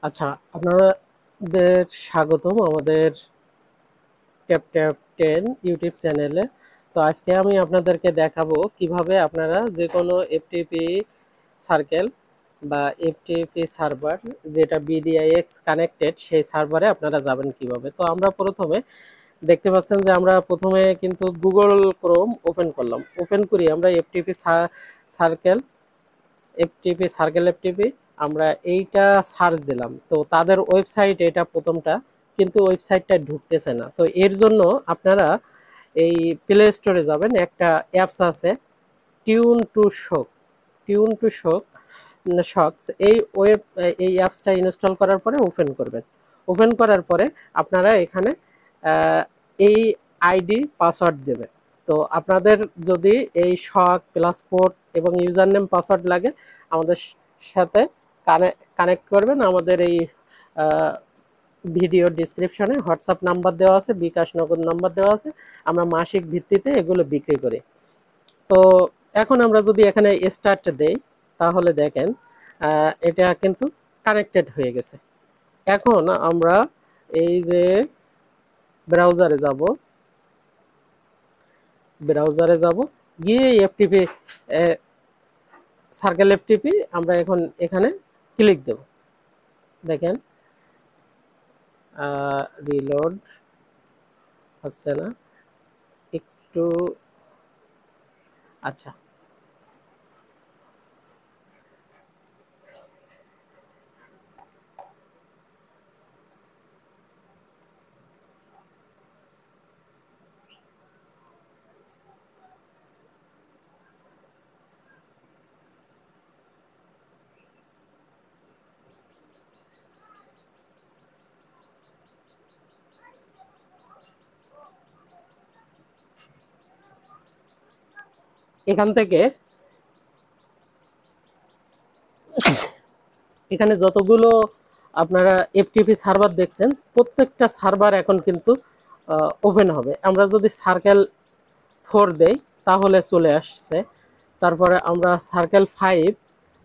আচ্ছা, আপনাদের স্বাগতম আমাদের ট্যাপ ট্যাপ 10 ইউটিউব চ্যানেলে। তো আজকে আমি আপনাদেরকে দেখাবো কিভাবে আপনারা যে কোনো এফটিপি সার্কেল বা এফটিপি সার্ভার যেটা বিডিআইএক্স কানেক্টেড সেই সার্ভারে আপনারা যাবেন কিভাবে। তো আমরা প্রথমে দেখতে পাচ্ছেন যে আমরা প্রথমে কিন্তু গুগল ক্রোম ওপেন করলাম, ওপেন করি আমরা সার্কেল এফটিপি আমরা এইটা সার্চ দিলাম, তো তাদের ওয়েবসাইট এটা প্রথমটা, কিন্তু ওয়েবসাইটটা ঢুকতেছে না। তো এর জন্য আপনারা এই প্লে স্টোরে যাবেন, একটা অ্যাপস আছে টিউন টু শক, টিউন টু শক শকস, এই অ্যাপসটা ইনস্টল করার পরে ওপেন করবেন। ওপেন করার পরে আপনারা এখানে এই আইডি পাসওয়ার্ড দেবেন। তো আপনাদের যদি এই শক প্লাস পোর্ট এবং ইউজার নেম পাসওয়ার্ড লাগে আমাদের সাথে কানেক্ট করবেন। আমাদের এই ভিডিও ডিসক্রিপশনে হোয়াটসঅ্যাপ নাম্বার দেওয়া আছে, বিকাশ নগদ নাম্বার দেওয়া আছে। আমরা মাসিক ভিত্তিতে এগুলো বিক্রি করি। তো এখন আমরা যদি এখানে স্টার্ট দেই তাহলে দেখেন এটা কিন্তু কানেক্টেড হয়ে গেছে। এখন আমরা এই যে ব্রাউজারে যাব, গিয়ে এফটিপি সার্কেল এফটিপি আমরা এখন এখানে ক্লিক দেব। দেখেন রিলোড হচ্ছে না একটু। আচ্ছা, এখান থেকে এখানে যতগুলো আপনারা এফটিপি সার্ভার দেখছেন প্রত্যেকটা সার্ভার এখন কিন্তু ওপেন হবে। আমরা যদি সার্কেল 4 দেই তাহলে চলে আসছে, তারপরে আমরা সার্কেল 5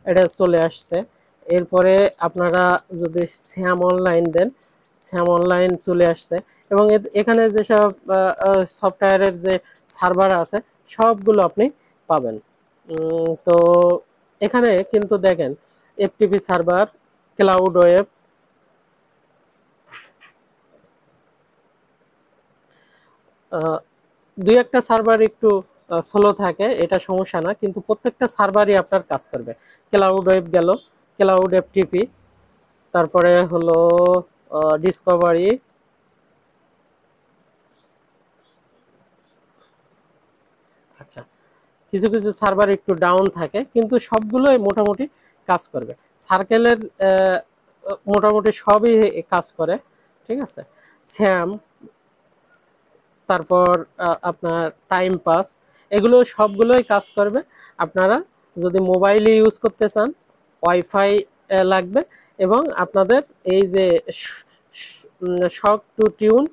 এটা চলে আসছে। এরপরে আপনারা যদি স্যাম অনলাইন দেন, স্যাম অনলাইন চলে আসছে। এবং এখানে যেসব সফটওয়্যারের যে সার্ভার আছে সবগুলো আপনি পাবেন। তো এখানে কিন্তু দেখেন এফটিপি সার্ভার, ক্লাউড ওয়েব, দুই একটা সার্ভার একটু স্লো থাকে, এটা সমস্যা না, কিন্তু প্রত্যেকটা সার্ভারই আপনার কাজ করবে। ক্লাউড ওয়েব গেল, ক্লাউড এফটিপি, তারপরে হলো ডিসকভারি, আচ্ছা কিছু কিছু সার্ভার একটু ডাউন থাকে কিন্তু সবগুলোই মোটামুটি কাজ করবে। সার্কেলের মোটামুটি সবই কাজ করে, ঠিক আছে। স্যাম, তারপর আপনার টাইম পাস, এগুলো সবগুলোই কাজ করবে। আপনারা যদি মোবাইলে ইউজ করতে চান ওয়াইফাই লাগবে, এবং আপনাদের এই যে শক টু টিউন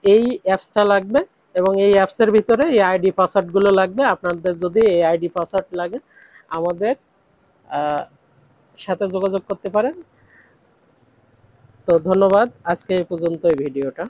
এই অ্যাপসটা লাগবে, এবং এই অ্যাপসের ভিতরে এই আইডি পাসওয়ার্ডগুলো লাগবে। আপনাদের যদি এই আইডি পাসওয়ার্ড লাগে আমাদের সাথে যোগাযোগ করতে পারেন। তো ধন্যবাদ, আজকে এই পর্যন্ত এই ভিডিওটা।